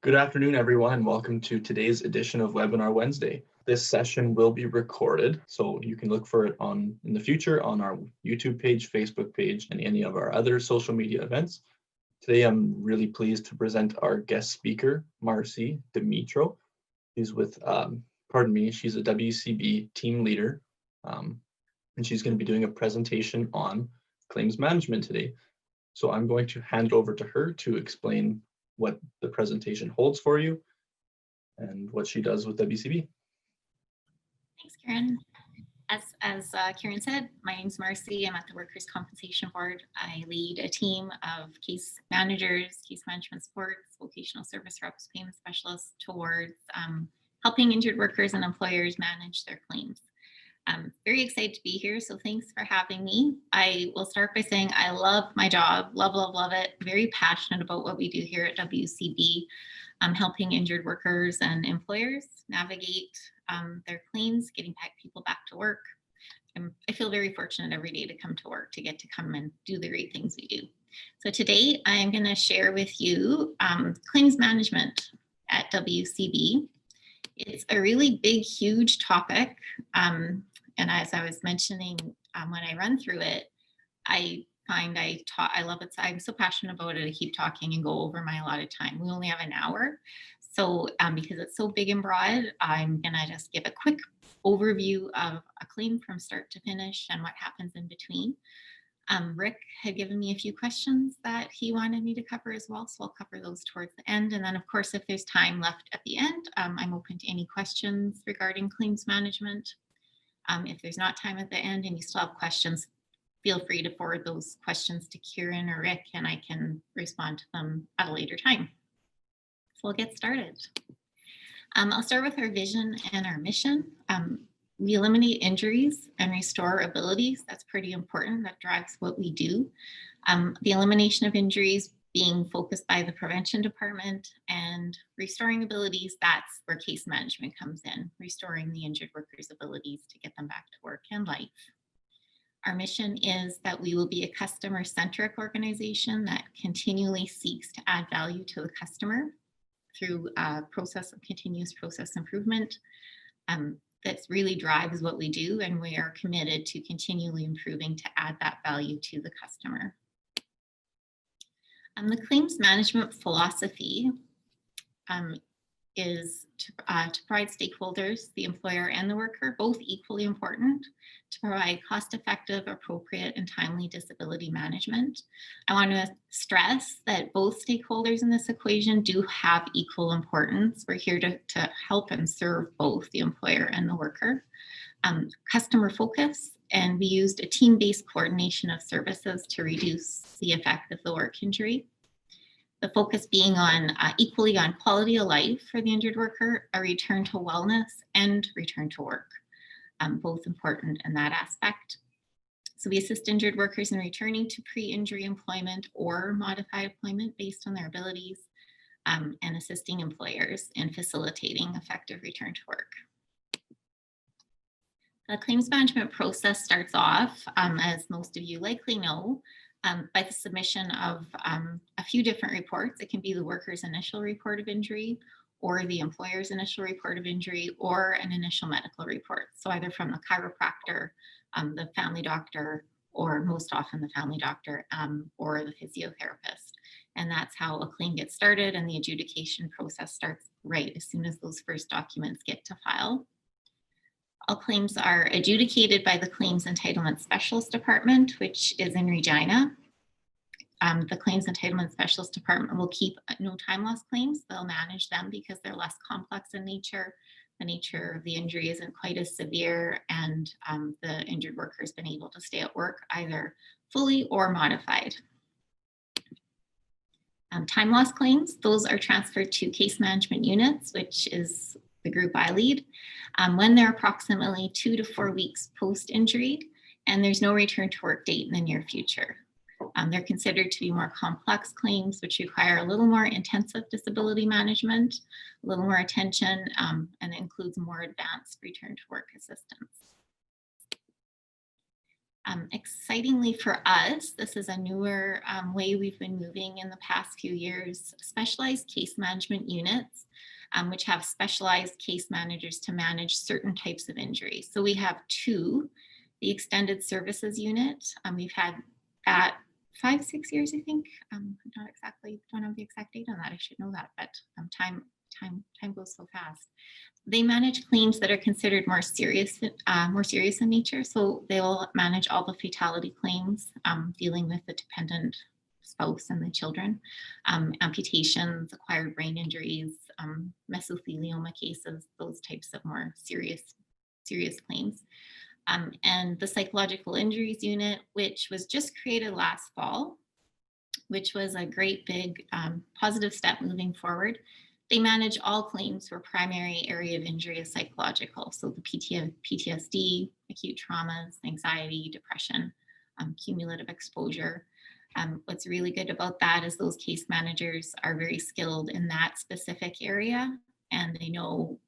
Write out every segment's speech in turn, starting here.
Good afternoon, everyone, and welcome to today's edition of Webinar Wednesday. This session will be recorded, so you can look for it in the future on our YouTube page, Facebook page, and any of our other social media events. Today, I'm really pleased to present our guest speaker, Marcy Dimitro. She's with, she's a WCB team leader, and she's going to be doing a presentation on claims management today. So I'm going to hand it over to her to explain what the presentation holds for you and what she does with WCB. Thanks, Karen. As Karen said, my name is Marcy. I'm at the Workers' Compensation Board. I lead a team of case managers, case management supports, vocational service reps, payment specialists towards helping injured workers and employers manage their claims. I'm very excited to be here, so thanks for having me. I will start by saying I love my job, love it. Very passionate about what we do here at WCB. I'm helping injured workers and employers navigate their claims, getting people back to work. I feel very fortunate every day to come to work, to get to come and do the great things we do. So today I'm going to share with you claims management at WCB. It's a really big, huge topic. And as I was mentioning, when I run through it, I find I love it. I'm so passionate about it. I keep talking and go over my allotted time. We only have an hour. So because it's so big and broad, I'm going to just give a quick overview of a claim from start to finish and what happens in between. Rick had given me a few questions that he wanted me to cover as well, so I'll cover those towards the end. And then, of course, if there's time left at the end, I'm open to any questions regarding claims management. If there's not time at the end and you still have questions, feel free to forward those questions to Kieran or Rick, and I can respond to them at a later time. So we'll get started. I'll start with our vision and our mission. We eliminate injuries and restore abilities. That's pretty important. That drives what we do. The elimination of injuries being focused by the prevention department, and restoring abilities, that's where case management comes in, restoring the injured workers' abilities to get them back to work and life. Our mission is that we will be a customer-centric organization that continually seeks to add value to the customer through a process of continuous process improvement. That really drives what we do, and we are committed to continually improving to add that value to the customer. The claims management philosophy is to provide stakeholders, the employer and the worker, both equally important, to provide cost-effective, appropriate, and timely disability management. I want to stress that both stakeholders in this equation do have equal importance. We're here to help and serve both the employer and the worker. Customer focus, and we used a team-based coordination of services to reduce the effect of the work injury. The focus being on equally on quality of life for the injured worker, a return to wellness, and return to work, both important in that aspect. So we assist injured workers in returning to pre-injury employment or modified employment based on their abilities, and assisting employers in facilitating effective return to work. The claims management process starts off, as most of you likely know, by the submission of a few different reports. It can be the worker's initial report of injury, or the employer's initial report of injury, or an initial medical report. So either from the chiropractor, the family doctor, or most often the family doctor, or the physiotherapist. And that's how a claim gets started, and the adjudication process starts right as soon as those first documents get to file. All claims are adjudicated by the Claims Entitlement Specialist Department, which is in Regina. The Claims Entitlement Specialist Department will keep no time loss claims. They'll manage them because they're less complex in nature. The nature of the injury isn't quite as severe, and the injured worker has been able to stay at work either fully or modified. Time loss claims, those are transferred to case management units, which is the group I lead, when they're approximately 2 to 4 weeks post-injury and there's no return to work date in the near future. They're considered to be more complex claims, which require a little more intensive disability management, a little more attention, and includes more advanced return to work assistance. Excitingly for us, this is a newer way we've been moving in the past few years, specialized case management units, which have specialized case managers to manage certain types of injuries. So we have two, the extended services unit. We've had that 5-6 years, I think. Not exactly, don't have the exact date on that. I should know that, but time goes so fast. They manage claims that are considered more serious in nature. So they will manage all the fatality claims dealing with the dependent spouse and the children, amputations, acquired brain injuries, mesothelioma cases, those types of more serious claims. And the psychological injuries unit, which was just created last fall, which was a great big positive step moving forward. They manage all claims where primary area of injury is psychological. So the PTSD, acute traumas, anxiety, depression, cumulative exposure. What's really good about that is those case managers are very skilled in that specific area, and they know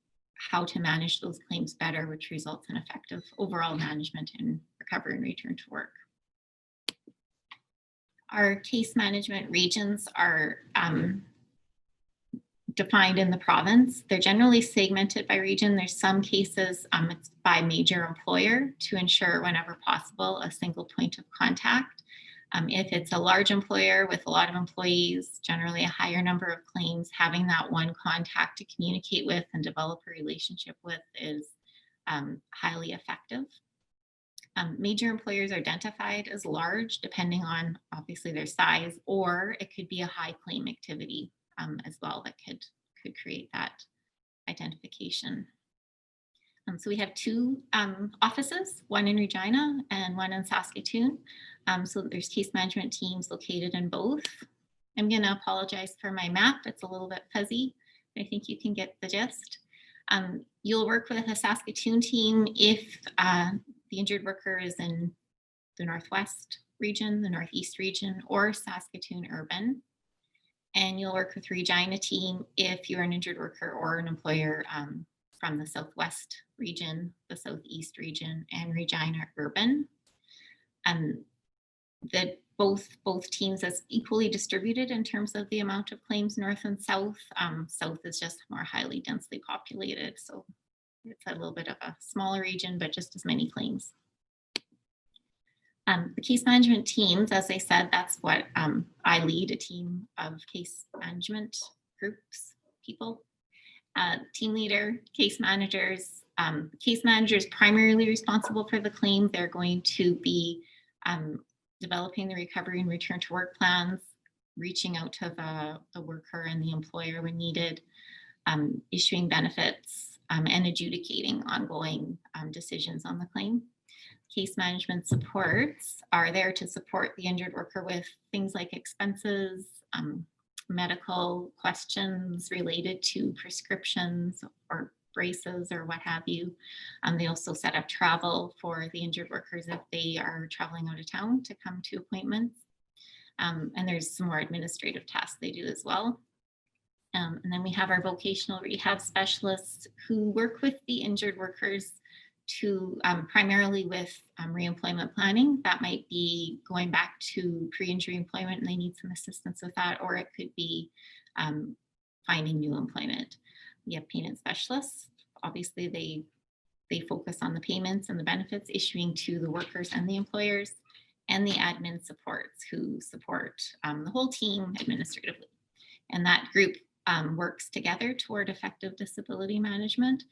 how to manage those claims better, which results in effective overall management and recovery and return to work. Our case management regions are defined in the province. They're generally segmented by region. There's some cases it's by major employer to ensure whenever possible a single point of contact. If it's a large employer with a lot of employees, generally a higher number of claims, having that one contact to communicate with and develop a relationship with is highly effective. Major employers are identified as large, depending on obviously their size, or it could be a high claim activity as well that could create that identification. So we have two offices, one in Regina and one in Saskatoon. So there's case management teams located in both. I'm going to apologize for my map. It's a little bit fuzzy, but I think you can get the gist. You'll work with a Saskatoon team if the injured worker is in the Northwest region, the Northeast region, or Saskatoon urban. And you'll work with Regina team if you're an injured worker or an employer from the Southwest region, the Southeast region, and Regina urban. That both teams is equally distributed in terms of the amount of claims north and south. South is just more highly densely populated, so it's a little bit of a smaller region, but just as many claims. The case management teams, as I said, that's what I lead, a team of case management groups, people. Team leader, case managers. Case manager is primarily responsible for the claim. They're going to be developing the recovery and return to work plans, reaching out to the worker and the employer when needed, issuing benefits, and adjudicating ongoing decisions on the claim. Case management supports are there to support the injured worker with things like expenses, medical questions related to prescriptions or braces or what have you. They also set up travel for the injured workers if they are traveling out of town to come to appointments. And there's some more administrative tasks they do as well. And then we have our vocational rehab specialists who work with the injured workers to primarily with reemployment planning. That might be going back to pre-injury employment and they need some assistance with that, or it could be finding new employment. We have payment specialists. Obviously, they focus on the payments and the benefits issuing to the workers and the employers, and the admin supports who support the whole team administratively. And that group works together toward effective disability management.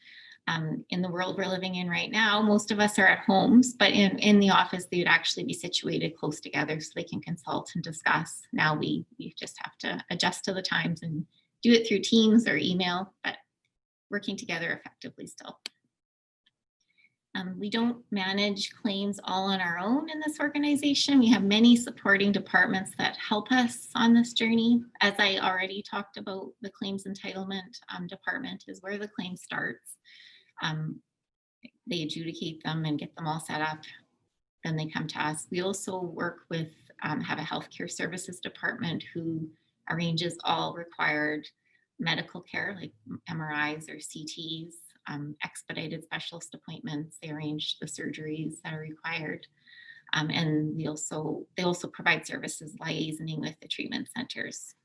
In the world we're living in right now, most of us are at homes, but in the office, they would actually be situated close together so they can consult and discuss. Now we just have to adjust to the times and do it through Teams or email, but working together effectively still. We don't manage claims all on our own in this organization. We have many supporting departments that help us on this journey. As I already talked about, the claims entitlement department is where the claim starts. They adjudicate them and get them all set up. Then they come to us. We also work with, have a healthcare services department who arranges all required medical care like MRIs or CTs, expedited specialist appointments. They arrange the surgeries that are required. And they also provide services liaisoning with the treatment centers.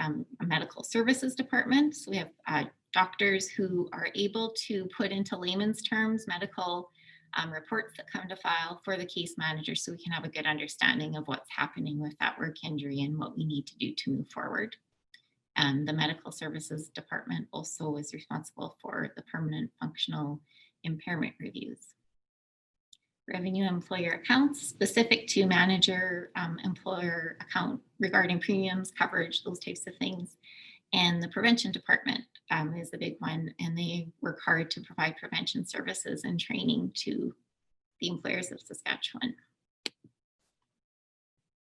A medical services department. So we have doctors who are able to put into layman's terms medical reports that come to file for the case manager, so we can have a good understanding of what's happening with that work injury and what we need to do to move forward. And the medical services department also is responsible for the permanent functional impairment reviews. Revenue employer accounts specific to manager employer account regarding premiums, coverage, those types of things. And the prevention department is the big one, and they work hard to provide prevention services and training to the employers of Saskatchewan.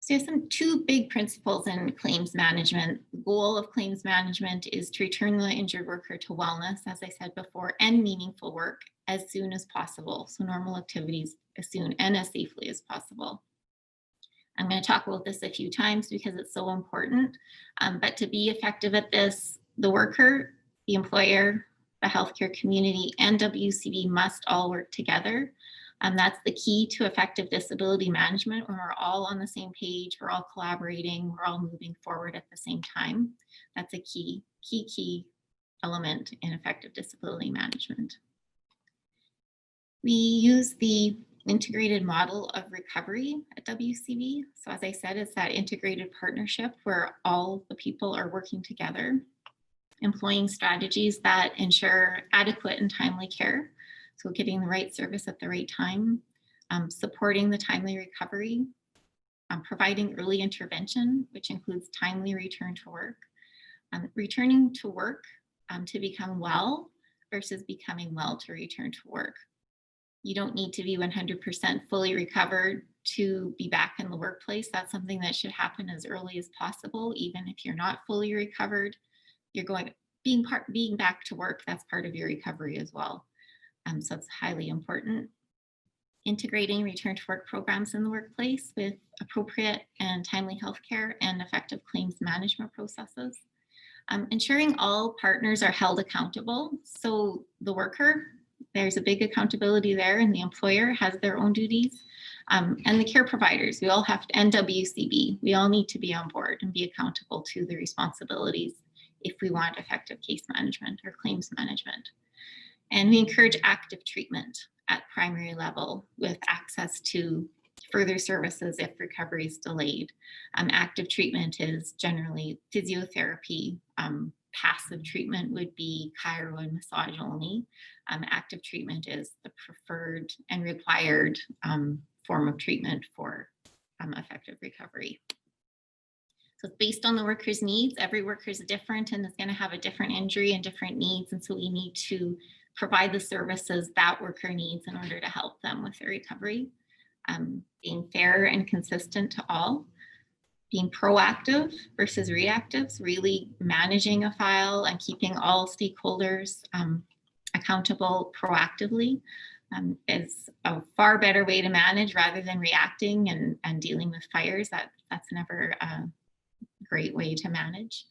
So there's two big principles in claims management. The goal of claims management is to return the injured worker to wellness, as I said before, and meaningful work as soon as possible. So normal activities as soon and as safely as possible. I'm going to talk about this a few times because it's so important. But to be effective at this, the worker, the employer, the healthcare community, and WCB must all work together. That's the key to effective disability management. When we're all on the same page, we're all collaborating, we're all moving forward at the same time. That's a key element in effective disability management. We use the integrated model of recovery at WCB. So as I said, it's that integrated partnership where all the people are working together, employing strategies that ensure adequate and timely care. So getting the right service at the right time, supporting the timely recovery, providing early intervention, which includes timely return to work, returning to work to become well versus becoming well to return to work. You don't need to be 100% fully recovered to be back in the workplace. That's something that should happen as early as possible. Even if you're not fully recovered, you're being back to work. That's part of your recovery as well. So it's highly important. Integrating return to work programs in the workplace with appropriate and timely healthcare and effective claims management processes. Ensuring all partners are held accountable. So the worker, there's a big accountability there, and the employer has their own duties. And the care providers, we all have to, and WCB, we all need to be on board and be accountable to the responsibilities if we want effective case management or claims management. And we encourage active treatment at primary level with access to further services if recovery is delayed. Active treatment is generally physiotherapy. Passive treatment would be chiro and massage only. Active treatment is the preferred and required form of treatment for effective recovery. So it's based on the worker's needs. Every worker is different and is going to have a different injury and different needs. And so we need to provide the services that worker needs in order to help them with their recovery. Being fair and consistent to all. Being proactive versus reactive, so really managing a file and keeping all stakeholders accountable proactively is a far better way to manage rather than reacting and dealing with fires. That's never a great way to manage.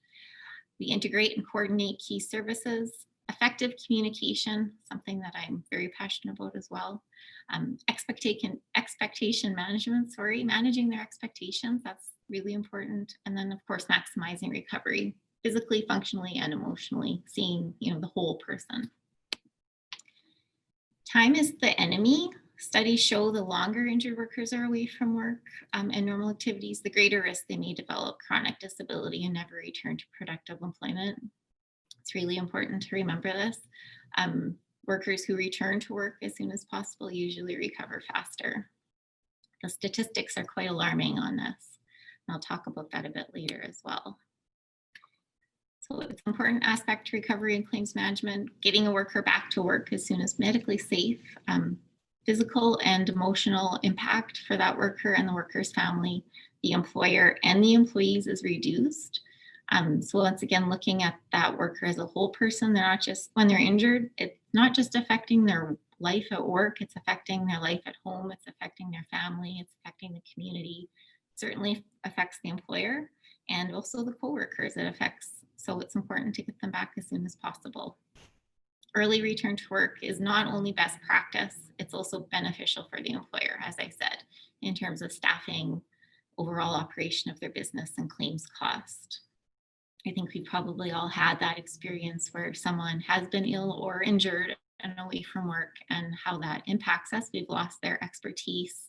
We integrate and coordinate key services. Effective communication, something that I'm very passionate about as well. Expectation management, managing their expectations, that's really important. And then of course, maximizing recovery, physically, functionally, and emotionally, seeing the whole person. Time is the enemy. Studies show the longer injured workers are away from work and normal activities, the greater risk they may develop chronic disability and never return to productive employment. It's really important to remember this. Workers who return to work as soon as possible usually recover faster. The statistics are quite alarming on this. And I'll talk about that a bit later as well. So it's an important aspect to recovery and claims management, getting a worker back to work as soon as medically safe. Physical and emotional impact for that worker and the worker's family, the employer, and the employees is reduced. So once again, looking at that worker as a whole person, they're not just, when they're injured, it's not just affecting their life at work, it's affecting their life at home, it's affecting their family, it's affecting the community, it certainly affects the employer and also the co-workers it affects. So it's important to get them back as soon as possible. Early return to work is not only best practice, it's also beneficial for the employer, as I said. in terms of staffing, overall operation of their business, and claims cost. I think we probably all had that experience where someone has been ill or injured and away from work, and how that impacts us. We've lost their expertise,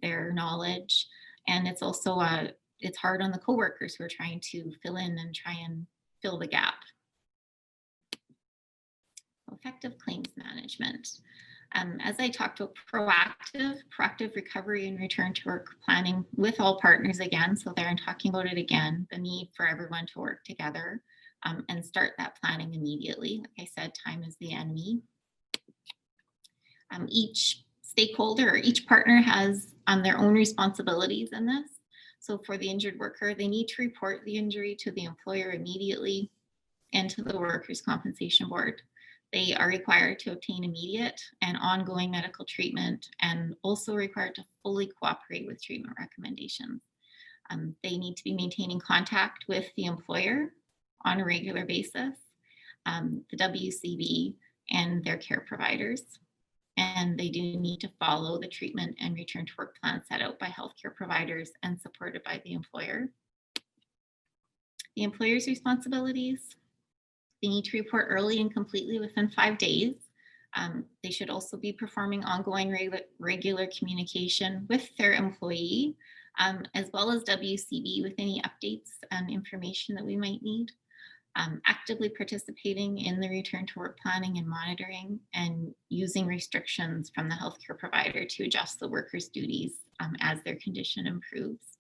their knowledge, and it's also it's hard on the coworkers who are trying to fill in and try and fill the gap. Effective claims management. As I talked about, proactive recovery and return to work planning with all partners again. So there I'm talking about it again, the need for everyone to work together and start that planning immediately. Like I said, time is the enemy. Each stakeholder or each partner has their own responsibilities in this. So for the injured worker, they need to report the injury to the employer immediately and to the Workers' Compensation Board. They are required to obtain immediate and ongoing medical treatment, and also required to fully cooperate with treatment recommendations. They need to be maintaining contact with the employer on a regular basis, the WCB, and their care providers. And they do need to follow the treatment and return to work plan set out by healthcare providers and supported by the employer. The employer's responsibilities: they need to report early and completely within 5 days. They should also be performing ongoing regular communication with their employee, as well as WCB with any updates and information that we might need. Actively participating in the return to work planning and monitoring, and using restrictions from the healthcare provider to adjust the worker's duties as their condition improves.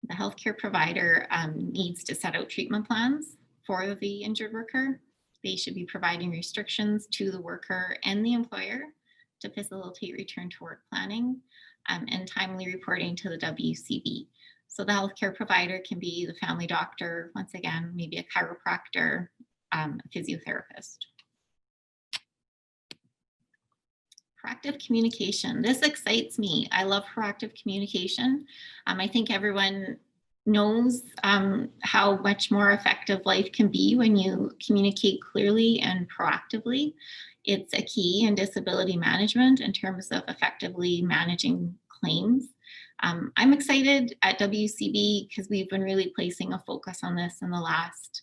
The healthcare provider needs to set out treatment plans for the injured worker. They should be providing restrictions to the worker and the employer to facilitate return to work planning, and timely reporting to the WCB. So the healthcare provider can be the family doctor, once again, maybe a chiropractor, a physiotherapist. Proactive communication. This excites me. I love proactive communication. I think everyone knows how much more effective life can be when you communicate clearly and proactively. It's a key in disability management in terms of effectively managing claims. I'm excited at WCB because we've been really placing a focus on this in the last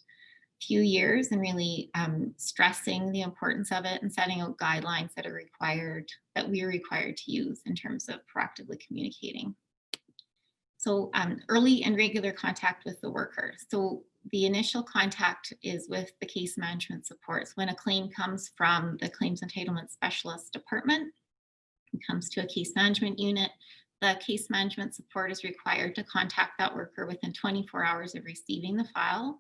few years, and really stressing the importance of it and setting out guidelines that are required, that we are required to use in terms of proactively communicating. So early and regular contact with the worker. So the initial contact is with the case management supports. When a claim comes from the claims entitlement specialist department, it comes to a case management unit, the case management support is required to contact that worker within 24 hours of receiving the file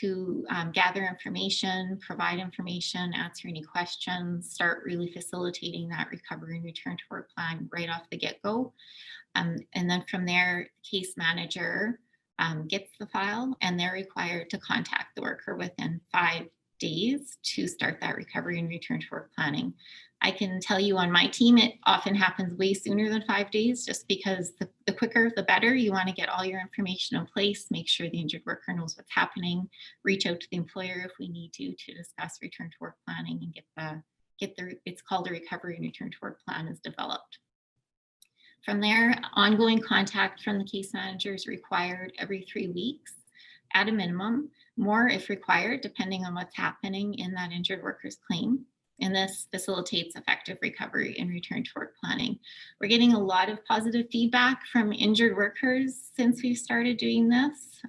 to gather information, provide information, answer any questions, start really facilitating that recovery and return to work plan right off the get-go. And then from there, the case manager gets the file, and they're required to contact the worker within 5 days to start that recovery and return to work planning. I can tell you on my team, it often happens way sooner than 5 days, just because the quicker, the better. You want to get all your information in place, make sure the injured worker knows what's happening, reach out to the employer if we need to discuss return to work planning, and get the it's called a recovery and return to work plan is developed. From there, ongoing contact from the case manager is required every 3 weeks at a minimum, more if required, depending on what's happening in that injured worker's claim. And this facilitates effective recovery and return to work planning. We're getting a lot of positive feedback from injured workers since we've started doing this.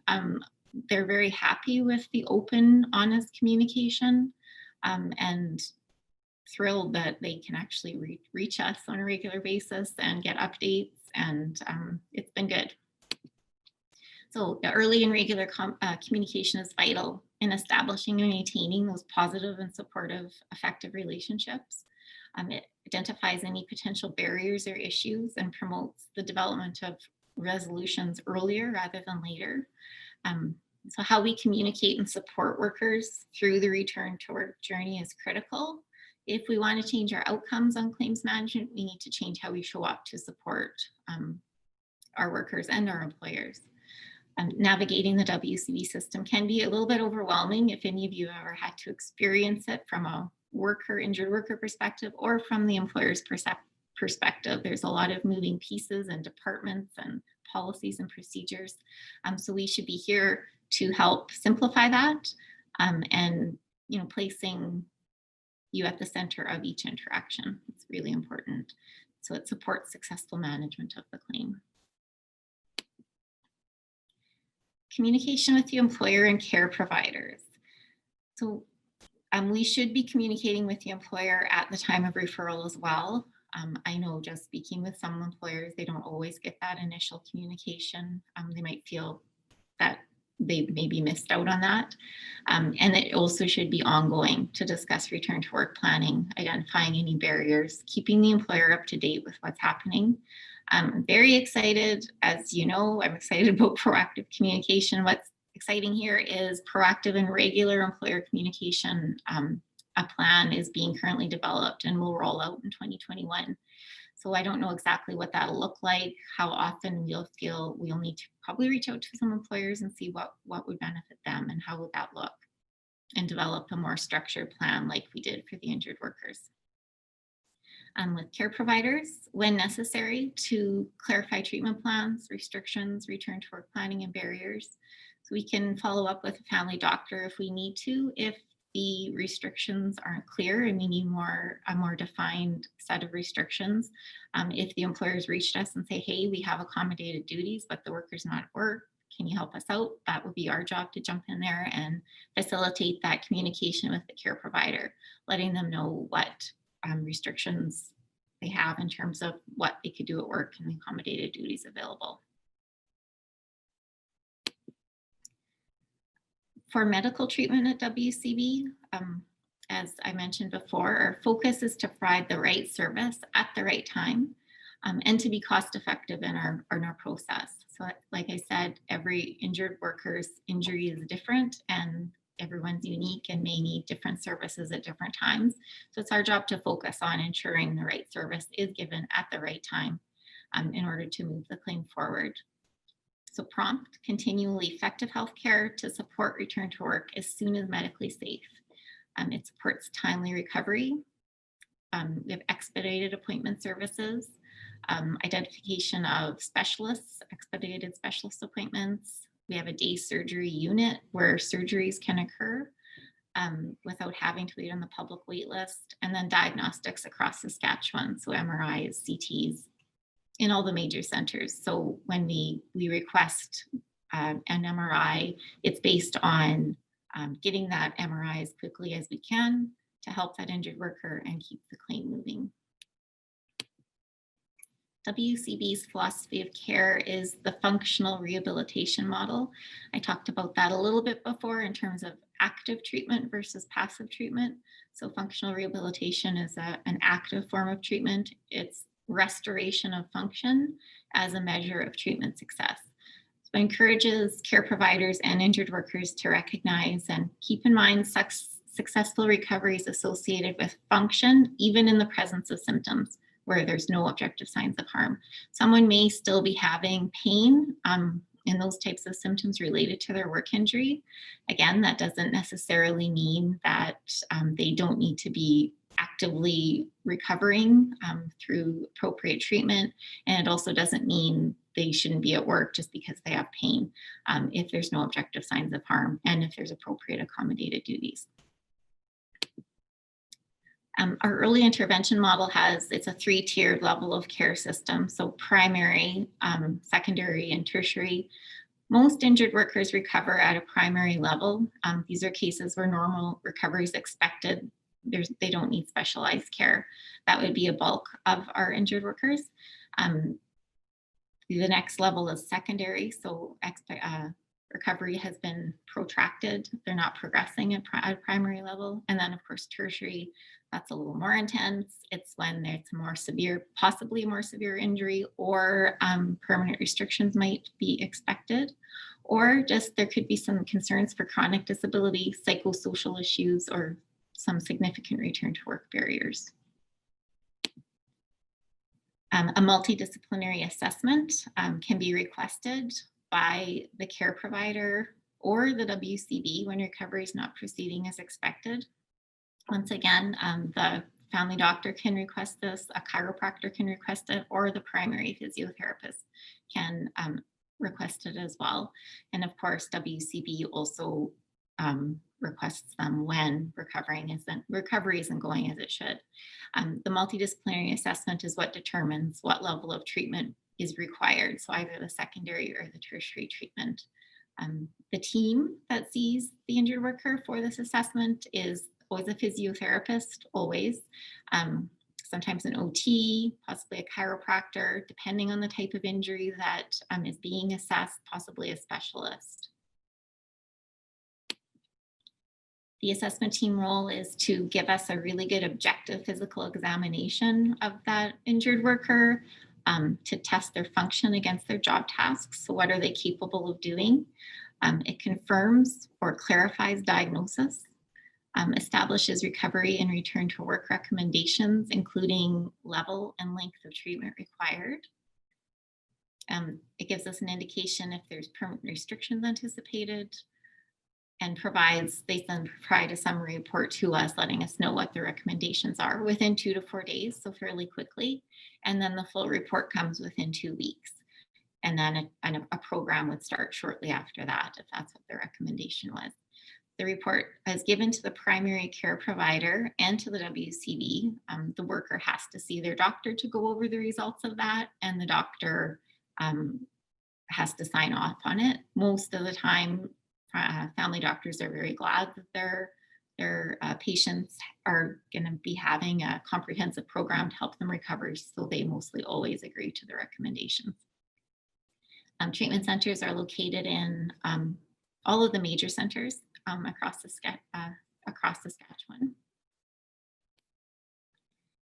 They're very happy with the open, honest communication, and thrilled that they can actually reach us on a regular basis and get updates, and it's been good. So the early and regular communication is vital in establishing and maintaining those positive and supportive, effective relationships. It identifies any potential barriers or issues and promotes the development of resolutions earlier rather than later. So how we communicate and support workers through the return to work journey is critical. If we want to change our outcomes on claims management, we need to change how we show up to support our workers and our employers. Navigating the WCB system can be a little bit overwhelming if any of you have ever had to experience it from a injured worker perspective, or from the employer's perspective. There's a lot of moving pieces and departments and policies and procedures. So we should be here to help simplify that and placing you at the center of each interaction. It's really important. So it supports successful management of the claim. Communication with the employer and care providers. So we should be communicating with the employer at the time of referral as well. I know just speaking with some employers, they don't always get that initial communication. They might feel that they maybe missed out on that. And it also should be ongoing to discuss return to work planning, identifying any barriers, keeping the employer up to date with what's happening. I'm very excited, as you know, I'm excited about proactive communication. What's exciting here is proactive and regular employer communication. A plan is being currently developed and will roll out in 2021. So I don't know exactly what that'll look like, how often we'll feel we'll need to probably reach out to some employers and see what would benefit them and how would that look, and develop a more structured plan like we did for the injured workers. With care providers, when necessary, to clarify treatment plans, restrictions, return to work planning, and barriers. So we can follow up with a family doctor if we need to, if the restrictions aren't clear and we need a more defined set of restrictions. If the employers reached us and say, hey, we have accommodated duties, but the worker's not at work, can you help us out? That would be our job to jump in there and facilitate that communication with the care provider, letting them know what restrictions they have in terms of what they could do at work and the accommodated duties available. For medical treatment at WCB, as I mentioned before, our focus is to provide the right service at the right time and to be cost effective in our process. So like I said, every injured worker's injury is different and everyone's unique and may need different services at different times. So it's our job to focus on ensuring the right service is given at the right time in order to move the claim forward. So prompt, continually effective healthcare to support return to work as soon as medically safe. It supports timely recovery. We have expedited appointment services, identification of specialists, expedited specialist appointments. We have a day surgery unit where surgeries can occur without having to wait on the public wait list, and then diagnostics across Saskatchewan, so MRIs, CTs, in all the major centers. So when we request an MRI, it's based on getting that MRI as quickly as we can to help that injured worker and keep the claim moving. WCB's philosophy of care is the functional rehabilitation model. I talked about that a little bit before in terms of active treatment versus passive treatment. So functional rehabilitation is an active form of treatment. It's restoration of function as a measure of treatment success. So it encourages care providers and injured workers to recognize and keep in mind successful recoveries associated with function, even in the presence of symptoms where there's no objective signs of harm. Someone may still be having pain in those types of symptoms related to their work injury. Again, that doesn't necessarily mean that they don't need to be actively recovering through appropriate treatment. And it also doesn't mean they shouldn't be at work just because they have pain if there's no objective signs of harm and if there's appropriate accommodated duties. Our early intervention model it's a 3-tiered level of care system. So primary, secondary, and tertiary. Most injured workers recover at a primary level. These are cases where normal recovery is expected. They don't need specialized care. That would be a bulk of our injured workers. The next level is secondary. So recovery has been protracted. They're not progressing at a primary level. And then of course, tertiary, that's a little more intense. It's when it's more severe, possibly more severe injury, or permanent restrictions might be expected, or just there could be some concerns for chronic disability, psychosocial issues, or some significant return to work barriers. A multidisciplinary assessment can be requested by the care provider or the WCB when recovery is not proceeding as expected. Once again, the Family doctor can request this, a chiropractor can request it, or the primary physiotherapist can request it as well. And of course, WCB also requests them when recovery isn't going as it should. The multidisciplinary assessment is what determines what level of treatment is required, so either the secondary or the tertiary treatment. The team that sees the injured worker for this assessment is always a physiotherapist, always. Sometimes an OT, possibly a chiropractor, depending on the type of injury that is being assessed, possibly a specialist. The assessment team role is to give us a really good objective physical examination of that injured worker, to test their function against their job tasks. So what are they capable of doing? It confirms or clarifies diagnosis, establishes recovery and return to work recommendations, including level and length of treatment required. It gives us an indication if there's permanent restrictions anticipated, and they then provide a summary report to us, letting us know what the recommendations are within 2 to 4 days, so fairly quickly. And then the full report comes within 2 weeks. And then a program would start shortly after that, if that's what the recommendation was. The report is given to the primary care provider and to the WCB. The worker has to see their doctor to go over the results of that, and the doctor has to sign off on it. Most of the time, family doctors are very glad that their patients are going to be having a comprehensive program to help them recover, so they mostly always agree to the recommendations. Treatment centers are located in all of the major centers across Saskatchewan.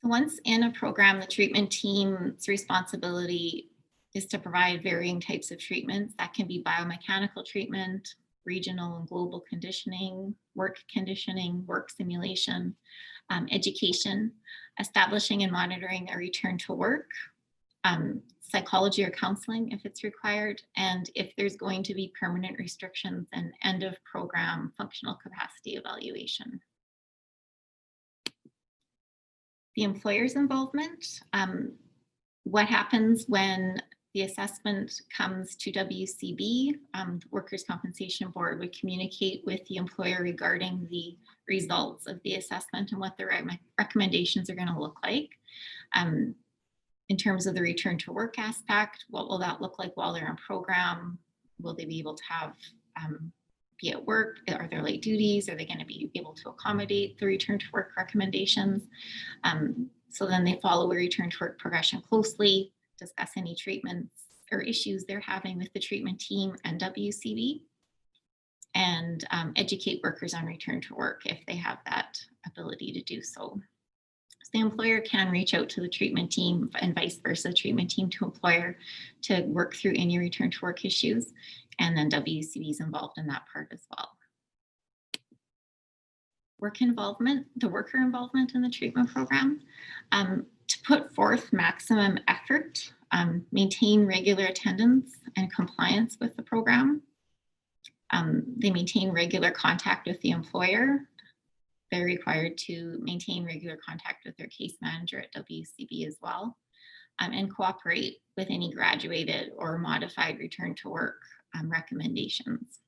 So once in a program, the treatment team's responsibility is to provide varying types of treatments. That can be biomechanical treatment, regional and global conditioning, work conditioning, work simulation, education, establishing and monitoring a return to work, psychology or counseling if it's required, and if there's going to be permanent restrictions, and end of program functional capacity evaluation. The employer's involvement, what happens when the assessment comes to WCB, the Workers' Compensation Board would communicate with the employer regarding the results of the assessment and what the recommendations are going to look like. In terms of the return to work aspect, what will that look like while they're in program? Will they be able to be at work? Are there late duties? Are they going to be able to accommodate the return to work recommendations? So then they follow a return to work progression closely, discuss any treatments or issues they're having with the treatment team and WCB, and educate workers on return to work if they have that ability to do so. So the employer can reach out to the treatment team and vice versa, treatment team to employer, to work through any return to work issues, and then WCB is involved in that part as well. Work involvement, the worker involvement in the treatment program, to put forth maximum effort, maintain regular attendance and compliance with the program. They maintain regular contact with the employer. They're required to maintain regular contact with their case manager at WCB as well, and cooperate with any graduated or modified return to work recommendations.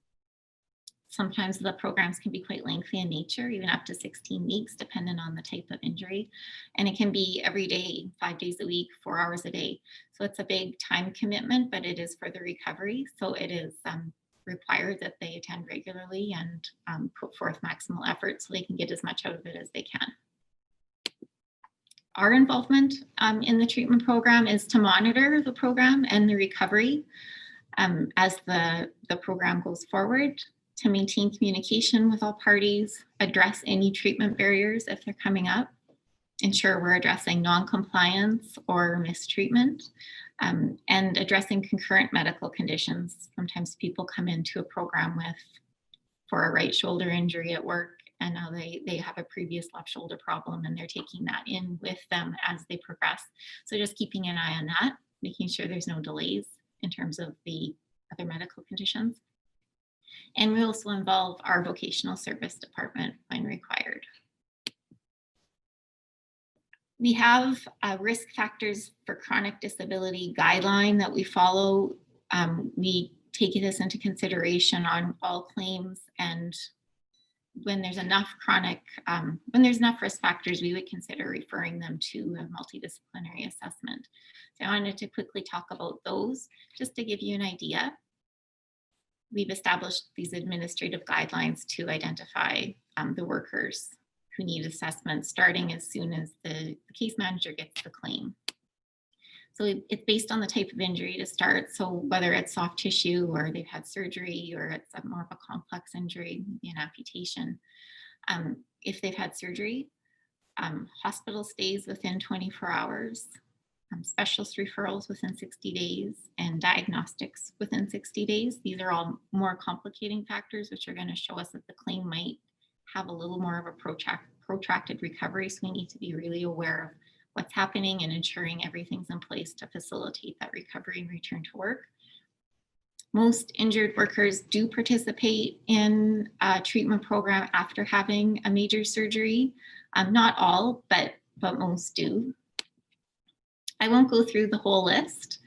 Sometimes the programs can be quite lengthy in nature, even up to 16 weeks, depending on the type of injury. And it can be every day, 5 days a week, 4 hours a day. So it's a big time commitment, but it is for the recovery. So it is required that they attend regularly and put forth maximal effort so they can get as much out of it as they can. Our involvement in the treatment program is to monitor the program and the recovery as the program goes forward, to maintain communication with all parties, address any treatment barriers if they're coming up, ensure we're addressing non-compliance or mistreatment, and addressing concurrent medical conditions. Sometimes people come into a program for a right shoulder injury at work, and now they have a previous left shoulder problem, and they're taking that in with them as they progress. So just keeping an eye on that, making sure there's no delays in terms of the other medical conditions. And we also involve our vocational service department when required. We have risk factors for chronic disability guideline that we follow. We take this into consideration on all claims, and when there's enough risk factors, we would consider referring them to a multidisciplinary assessment. So I wanted to quickly talk about those just to give you an idea. We've established these administrative guidelines to identify the workers who need assessment starting as soon as the case manager gets the claim. So it's based on the type of injury to start. So whether it's soft tissue or they've had surgery or it's more of a complex injury, maybe an amputation. If they've had surgery, hospital stays within 24 hours, specialist referrals within 60 days, and diagnostics within 60 days. These are all more complicating factors, which are going to show us that the claim might have a little more of a protracted recovery. So we need to be really aware of what's happening and ensuring everything's in place to facilitate that recovery and return to work. Most injured workers do participate in a treatment program after having a major surgery. Not all, but most do. I won't go through the whole list,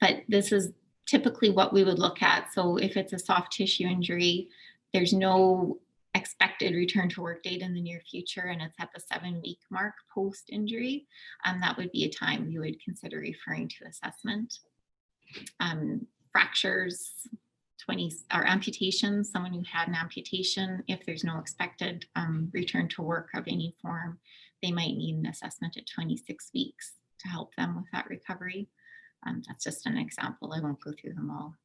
but this is typically what we would look at. So if it's a soft tissue injury, there's no expected return to work date in the near future, and it's at the 7-week mark post injury. That would be a time we would consider referring to assessment. Fractures, or amputations, someone who had an amputation, if there's no expected return to work of any form, they might need an assessment at 26 weeks to help them with that recovery. That's just an example. I won't go through them all.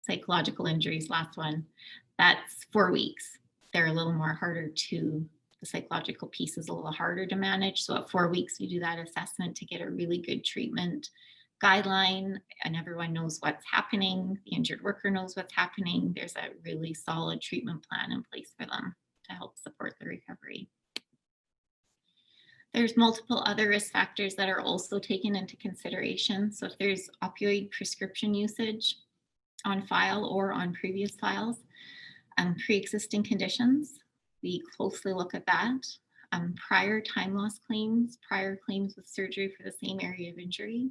Psychological injuries, last one, that's 4 weeks. They're a little more harder the psychological piece is a little harder to manage. So at 4 weeks, we do that assessment to get a really good treatment guideline, and everyone knows what's happening. The injured worker knows what's happening. There's a really solid treatment plan in place for them to help support the recovery. There's multiple other risk factors that are also taken into consideration. So if there's opioid prescription usage on file or on previous files, pre-existing conditions, we closely look at that. Prior time loss claims, prior claims with surgery for the same area of injury,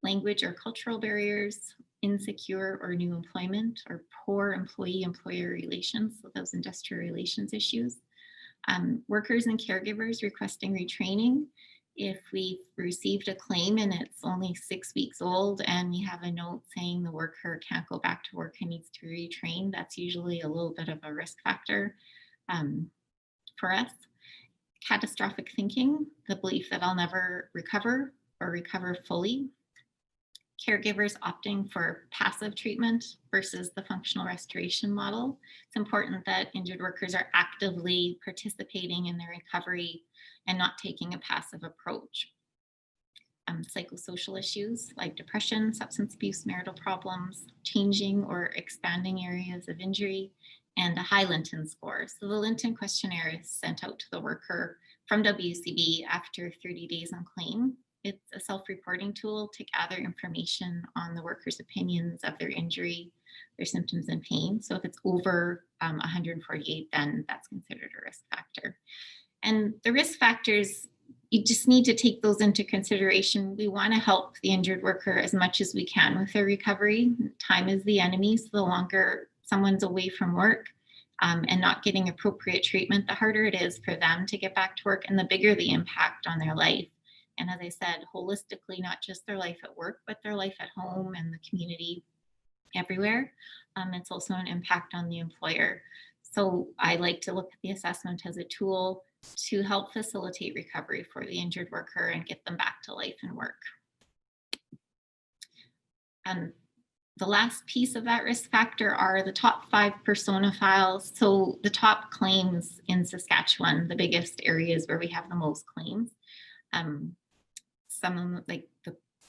language or cultural barriers, insecure or new employment, or poor employee-employer relations, so those industrial relations issues. Workers and caregivers requesting retraining. If we've received a claim and it's only 6 weeks old and we have a note saying the worker can't go back to work and needs to retrain, that's usually a little bit of a risk factor for us. Catastrophic thinking, the belief that I'll never recover or recover fully. Caregivers opting for passive treatment versus the functional restoration model. It's important that injured workers are actively participating in their recovery and not taking a passive approach. Psychosocial issues like depression, substance abuse, marital problems, changing or expanding areas of injury, and a high Linton score. So the Linton questionnaire is sent out to the worker from WCB after 30 days on claim. It's a self-reporting tool to gather information on the worker's opinions of their injury, their symptoms and pain. So if it's over 148, then that's considered a risk factor. And the risk factors, you just need to take those into consideration. We want to help the injured worker as much as we can with their recovery. Time is the enemy, so the longer someone's away from work and not getting appropriate treatment, the harder it is for them to get back to work and the bigger the impact on their life. And as I said, holistically, not just their life at work, but their life at home and the community everywhere. It's also an impact on the employer. So I like to look at the assessment as a tool to help facilitate recovery for the injured worker and get them back to life and work. The last piece of that risk factor are the top 5 persona files. So the top claims in Saskatchewan, the biggest areas where we have the most claims. Some of them, like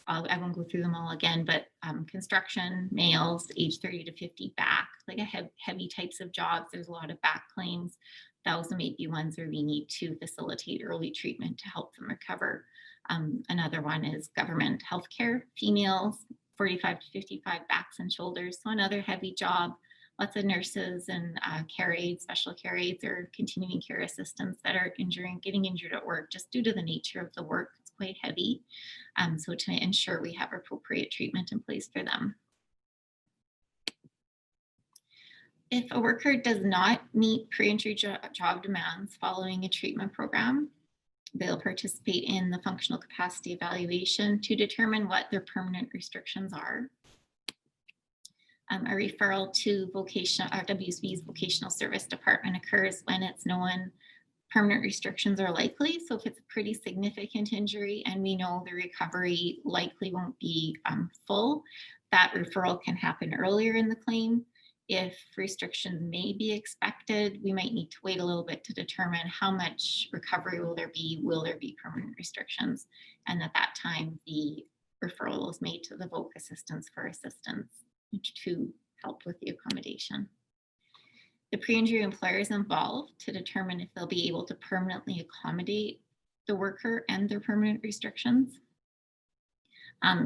I won't go through them all again, but construction, males, age 30 to 50, back, like a heavy types of jobs. There's a lot of back claims. Those may be ones where we need to facilitate early treatment to help them recover. Another one is government healthcare, females, 45 to 55, backs and shoulders. So another heavy job. lots of nurses and care aides, special care aides, or continuing care assistants that are getting injured at work just due to the nature of the work. It's quite heavy. So to ensure we have appropriate treatment in place for them. If a worker does not meet pre-injury job demands following a treatment program, they'll participate in the functional capacity evaluation to determine what their permanent restrictions are. A referral to WCB's Vocational Service Department occurs when it's known permanent restrictions are likely. So if it's a pretty significant injury and we know the recovery likely won't be full, that referral can happen earlier in the claim. If restrictions may be expected, we might need to wait a little bit to determine how much recovery will there be permanent restrictions, and at that time the referral is made to the VOC assistants for assistance to help with the accommodation. The pre-injury employer is involved to determine if they'll be able to permanently accommodate the worker and their permanent restrictions.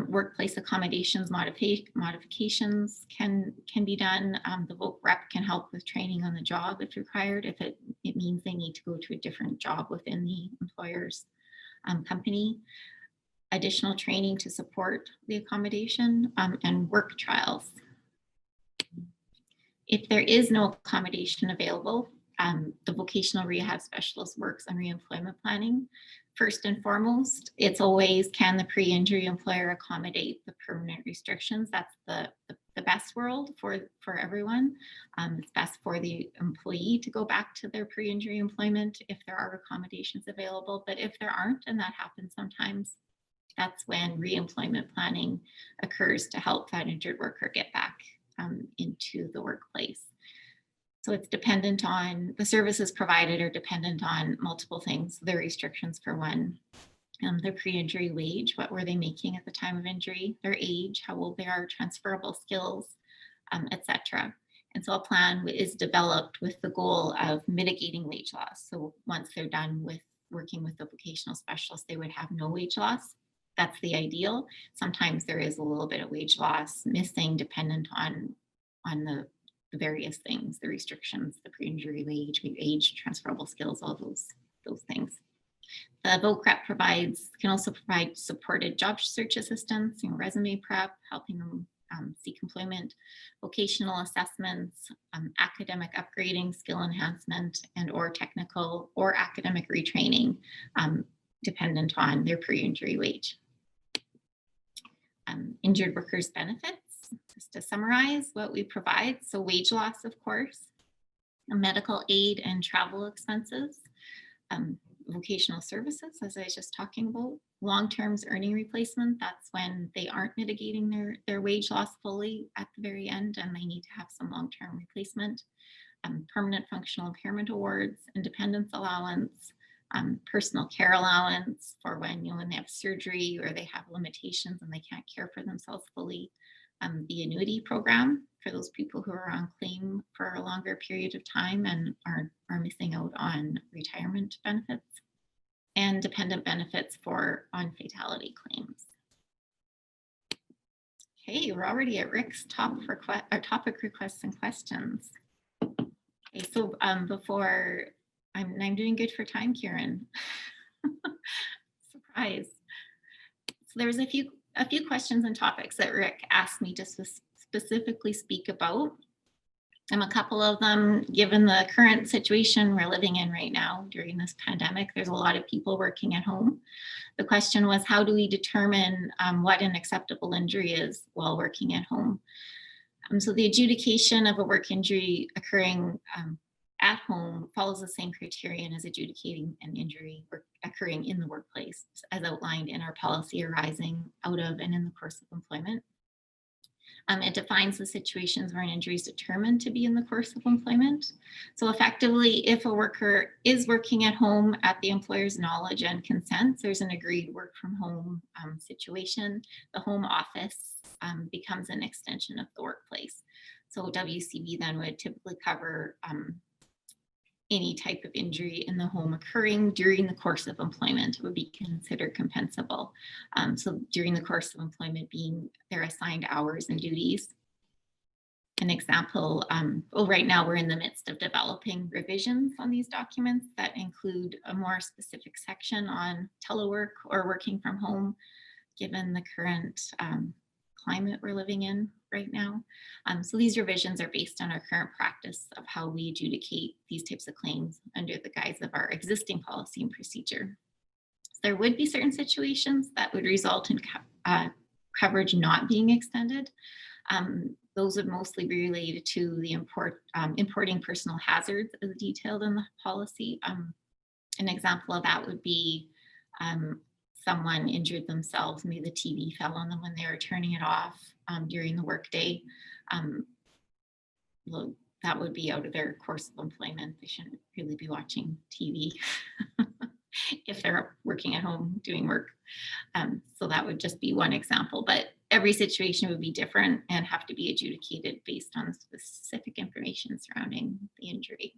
Workplace accommodations modifications can be done. The VOC rep can help with training on the job if required, if it means they need to go to a different job within the employer's company. Additional training to support the accommodation and work trials. If there is no accommodation available, the vocational rehab specialist works on reemployment planning. First and foremost, it's always, can the pre-injury employer accommodate the permanent restrictions? That's the best world for everyone. It's best for the employee to go back to their pre-injury employment if there are accommodations available. But if there aren't, and that happens sometimes, that's when reemployment planning occurs to help that injured worker get back into the workplace. So it's dependent on, the services provided are dependent on multiple things. The restrictions for one, their pre-injury wage, what were they making at the time of injury, their age, how old they are, transferable skills, etc. And so a plan is developed with the goal of mitigating wage loss. So once they're done with working with the vocational specialist, they would have no wage loss. That's the ideal. Sometimes there is a little bit of wage loss missing, dependent on the various things, the restrictions, the pre-injury wage, age, transferable skills, all those things. The VOC rep can also provide supported job search assistance, resume prep, helping them seek employment, vocational assessments, academic upgrading, skill enhancement, and or technical or academic retraining, dependent on their pre-injury wage. Injured workers benefits. Just to summarize what we provide, so wage loss, of course, medical aid and travel expenses, vocational services, as I was just talking about, long-term earning replacement, that's when they aren't mitigating their wage loss fully at the very end and they need to have some long-term replacement, permanent functional impairment awards, independence allowance, personal care allowance for when they have surgery or they have limitations and they can't care for themselves fully. The annuity program for those people who are on claim for a longer period of time and are missing out on retirement benefits, and dependent benefits on fatality claims. Okay, we're already at Rick's topic requests and questions. Okay, so before I'm doing good for time, Kieran. Surprise. So there was a few questions and topics that Rick asked me to specifically speak about. A couple of them, given the current situation we're living in right now during this pandemic, there's a lot of people working at home. The question was, how do we determine what an acceptable injury is while working at home? So the adjudication of a work injury occurring at home follows the same criterion as adjudicating an injury occurring in the workplace, as outlined in our policy arising out of and in the course of employment. It defines the situations where an injury is determined to be in the course of employment. So effectively, if a worker is working at home at the employer's knowledge and consent, there's an agreed work from home situation, the home office becomes an extension of the workplace. So WCB then would typically cover any type of injury in the home occurring during the course of employment would be considered compensable. So during the course of employment being their assigned hours and duties. An example, well, right now we're in the midst of developing revisions on these documents that include a more specific section on telework or working from home, given the current climate we're living in right now. So these revisions are based on our current practice of how we adjudicate these types of claims under the guise of our existing policy and procedure. So there would be certain situations that would result in coverage not being extended. Those would mostly be related to the importing personal hazards as detailed in the policy. An example of that would be someone injured themselves, maybe the TV fell on them when they were turning it off during the workday. Well, that would be out of their course of employment. They shouldn't really be watching TV if they're working at home doing work. So that would just be one example, but every situation would be different and have to be adjudicated based on specific information surrounding the injury.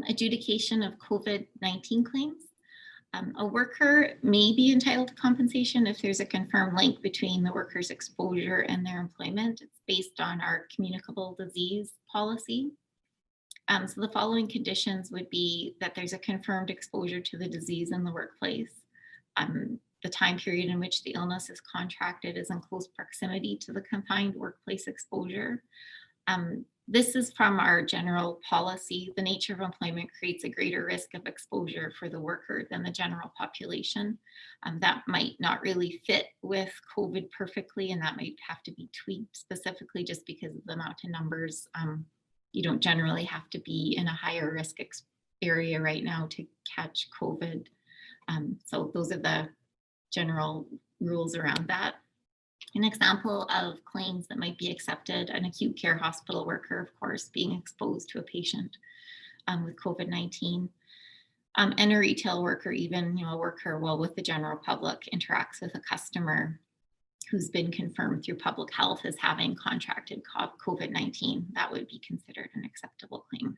Adjudication of COVID-19 claims. A worker may be entitled to compensation if there's a confirmed link between the worker's exposure and their employment. It's based on our communicable disease policy. So the following conditions would be that there's a confirmed exposure to the disease in the workplace. The time period in which the illness is contracted is in close proximity to the confined workplace exposure. This is from our general policy. The nature of employment creates a greater risk of exposure for the worker than the general population. That might not really fit with COVID perfectly, and that might have to be tweaked specifically just because of the amount of numbers. You don't generally have to be in a higher risk area right now to catch COVID. So those are the general rules around that. An example of claims that might be accepted: an acute care hospital worker, of course, being exposed to a patient with COVID-19, and a retail worker, even a worker with the general public interacts with a customer who's been confirmed through public health as having contracted COVID-19. That would be considered an acceptable claim.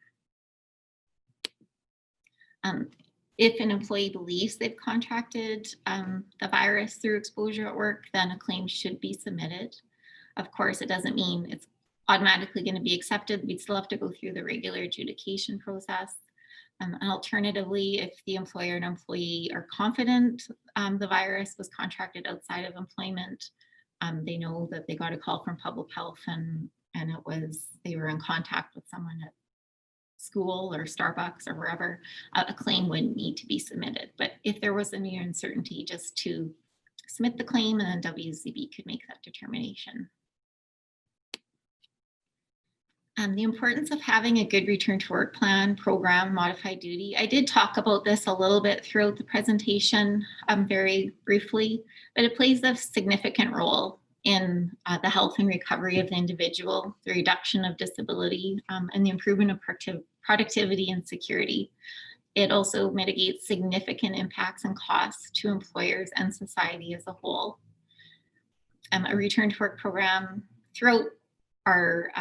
If an employee believes they've contracted the virus through exposure at work, then a claim should be submitted. Of course, it doesn't mean it's automatically going to be accepted. We'd still have to go through the regular adjudication process. And alternatively, if the employer and employee are confident the virus was contracted outside of employment, they know that they got a call from public health and they were in contact with someone at school or Starbucks or wherever, a claim wouldn't need to be submitted. But if there was any uncertainty, just to submit the claim, and then WCB could make that determination. The importance of having a good return to work plan, program, modified duty. I did talk about this a little bit throughout the presentation, very briefly, but it plays a significant role in the health and recovery of the individual, the reduction of disability, and the improvement of productivity and security. It also mitigates significant impacts and costs to employers and society as a whole. A return to work program throughout our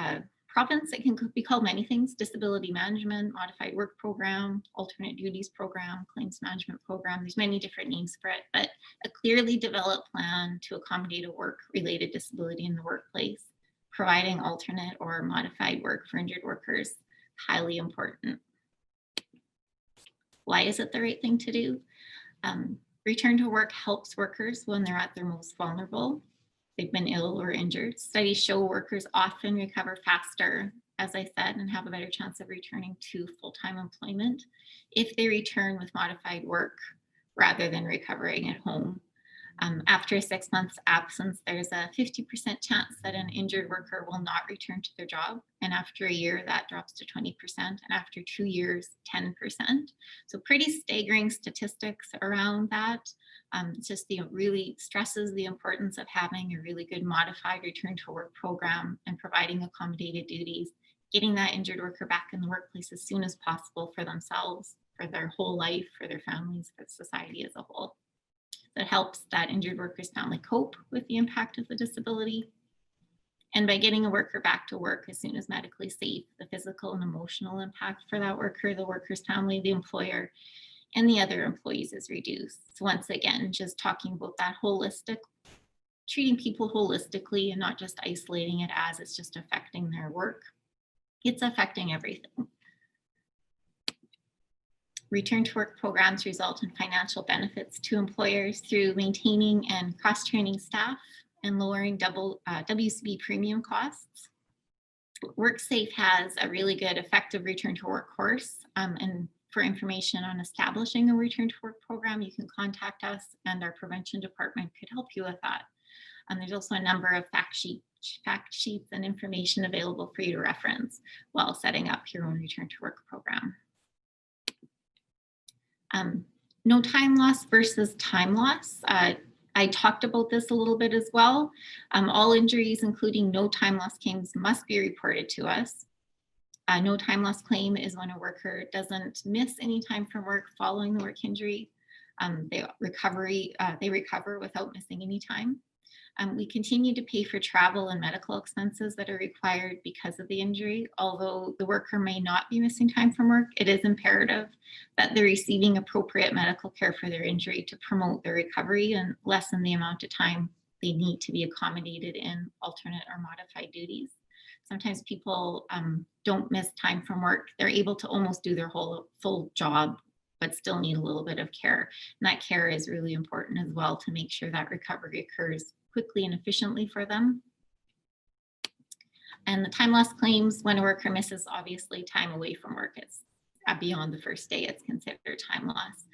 province, it can be called many things: disability management, modified work program, alternate duties program, claims management program. There's many different names for it, but a clearly developed plan to accommodate a work-related disability in the workplace, providing alternate or modified work for injured workers, highly important. Why is it the right thing to do? Return to work helps workers when they're at their most vulnerable. They've been ill or injured. Studies show workers often recover faster, as I said, and have a better chance of returning to full-time employment if they return with modified work rather than recovering at home. After a 6 months absence, there's a 50% chance that an injured worker will not return to their job. And after a year, that drops to 20%. And after 2 years, 10%. So pretty staggering statistics around that. Just really stresses the importance of having a really good modified return to work program and providing accommodated duties, getting that injured worker back in the workplace as soon as possible for themselves, for their whole life, for their families, for society as a whole. That helps that injured worker's family cope with the impact of the disability. And by getting a worker back to work as soon as medically safe, the physical and emotional impact for that worker, the worker's family, the employer, and the other employees is reduced. So once again, just talking about that holistic treating people holistically and not just isolating it as it's just affecting their work. It's affecting everything. Return to work programs result in financial benefits to employers through maintaining and cross-training staff and lowering WCB premium costs. WorkSafe has a really good effective return to work course, and for information on establishing a return to work program, you can contact us and our prevention department could help you with that. There's also a number of fact sheets and information available for you to reference while setting up your own return to work program. No time loss versus time loss. I talked about this a little bit as well. All injuries, including no time loss claims, must be reported to us. No time loss claim is when a worker doesn't miss any time from work following the work injury. They recover without missing any time. We continue to pay for travel and medical expenses that are required because of the injury. Although the worker may not be missing time from work, it is imperative that they're receiving appropriate medical care for their injury to promote their recovery and lessen the amount of time they need to be accommodated in alternate or modified duties. Sometimes people don't miss time from work. They're able to almost do their full job, but still need a little bit of care. And that care is really important as well to make sure that recovery occurs quickly and efficiently for them. And the time loss claims, when a worker misses obviously time away from work, it's beyond the first day, it's considered time loss.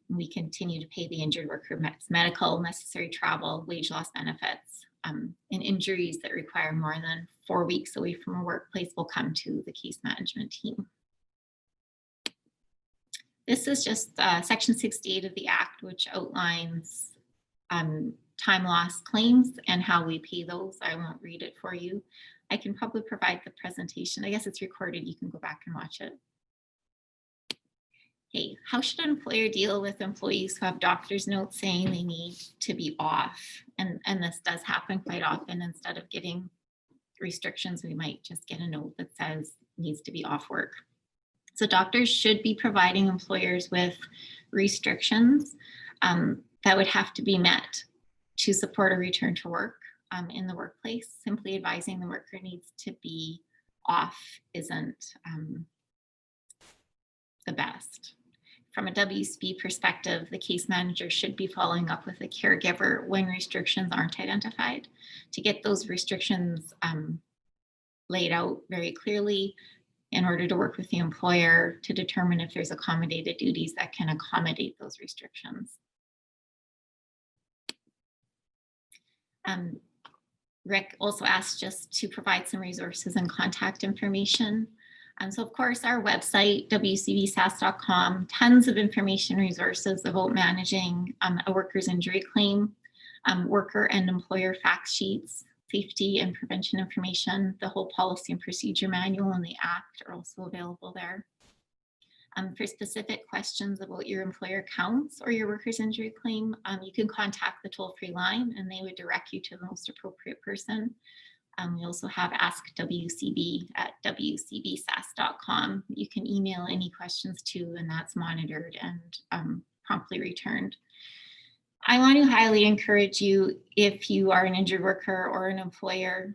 And we continue to pay the injured worker medical, necessary travel, wage loss benefits, and injuries that require more than 4 weeks away from a workplace will come to the case management team. This is just Section 68 of the Act, which outlines time loss claims and how we pay those. I won't read it for you. I can probably provide the presentation. I guess it's recorded. You can go back and watch it. Hey, how should an employer deal with employees who have doctor's notes saying they need to be off? And this does happen quite often. Instead of getting restrictions, we might just get a note that says needs to be off work. So doctors should be providing employers with restrictions that would have to be met to support a return to work in the workplace. Simply advising the worker needs to be off isn't the best. From a WCB perspective, the case manager should be following up with the caregiver when restrictions aren't identified to get those restrictions laid out very clearly in order to work with the employer to determine if there's accommodated duties that can accommodate those restrictions. Rick also asked just to provide some resources and contact information. So of course, our website, WCBSask.com, tons of information resources about managing a worker's injury claim, worker and employer fact sheets, safety and prevention information, the whole policy and procedure manual and the act are also available there. For specific questions about your employer accounts or your worker's injury claim, you can contact the toll-free line and they would direct you to the most appropriate person. We also have Ask WCB at WCBSask.com. You can email any questions to, and that's monitored and promptly returned. I want to highly encourage you, if you are an injured worker or an employer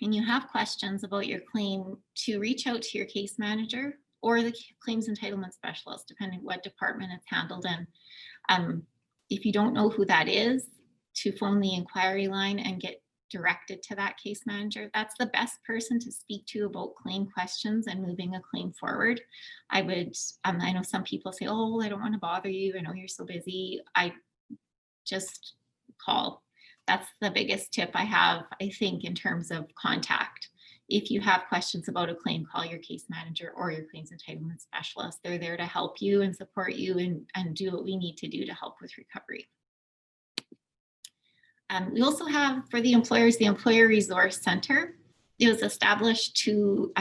and you have questions about your claim, to reach out to your case manager or the claims entitlement specialist, depending what department it's handled in. If you don't know who that is, to phone the inquiry line and get directed to that case manager. That's the best person to speak to about claim questions and moving a claim forward. I know some people say, oh, I don't want to bother you. I know you're so busy. I just call. That's the biggest tip I have, I think, in terms of contact. If you have questions about a claim, call your case manager or your claims entitlement specialist. They're there to help you and support you and do what we need to do to help with recovery. We also have, for the employers, the Employer Resource Center. It was established to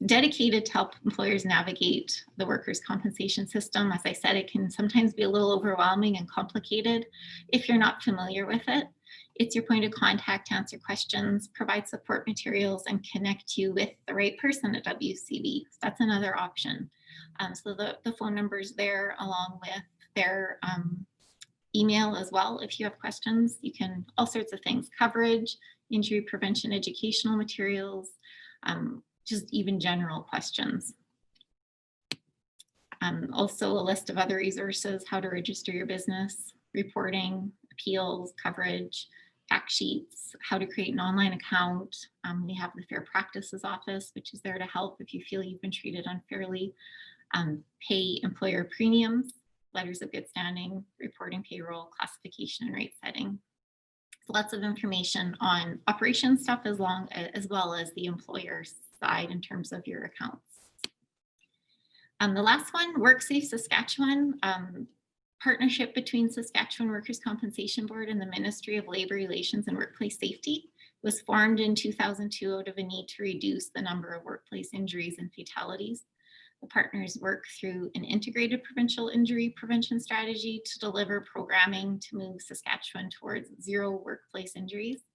dedicated to help employers navigate the workers' compensation system. As I said, it can sometimes be a little overwhelming and complicated if you're not familiar with it. It's your point of contact to answer questions, provide support materials, and connect you with the right person at WCB. So that's another option. So the phone number is there along with their email as well if you have questions. You can, all sorts of things, coverage, injury prevention, educational materials, just even general questions. Also a list of other resources, how to register your business, reporting, appeals, coverage, fact sheets, how to create an online account. We have the Fair Practices Office, which is there to help if you feel you've been treated unfairly. Pay employer premiums, letters of good standing, reporting payroll, classification, and rate setting. So lots of information on operations stuff as well as the employer side in terms of your accounts. The last one, WorkSafe Saskatchewan, partnership between Saskatchewan Workers' Compensation Board and the Ministry of Labour Relations and Workplace Safety, was formed in 2002 out of a need to reduce the number of workplace injuries and fatalities. The partners work through an integrated provincial injury prevention strategy to deliver programming to move Saskatchewan towards zero workplace injuries.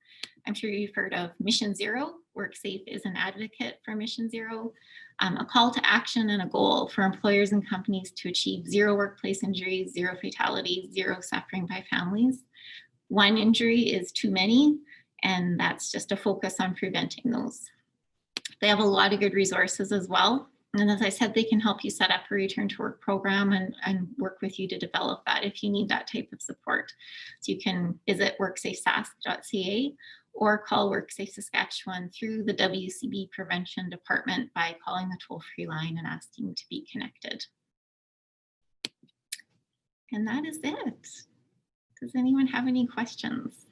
I'm sure you've heard of Mission Zero. WorkSafe is an advocate for Mission Zero, a call to action and a goal for employers and companies to achieve zero workplace injuries, zero fatalities, zero suffering by families. One injury is too many, and that's just a focus on preventing those. They have a lot of good resources as well. And as I said, they can help you set up a return to work program and work with you to develop that if you need that type of support. So you can visit worksafesask.ca or call WorkSafe Saskatchewan through the WCB Prevention Department by calling the toll-free line and asking to be connected. And that is it. Does anyone have any questions?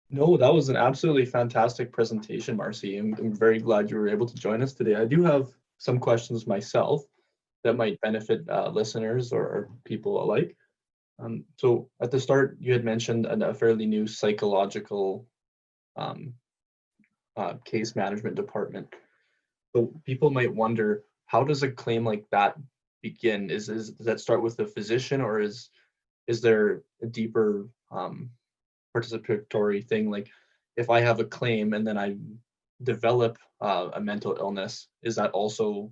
No, that was an absolutely fantastic presentation, Marcy. I'm very glad you were able to join us today. I do have some questions myself that might benefit listeners or people alike. So at the start, you had mentioned a fairly new psychological case management department. So people might wonder, how does a claim like that begin? Does that start with the physician, or is there a deeper participatory thing? Like if I have a claim and then I develop a mental illness, is that also,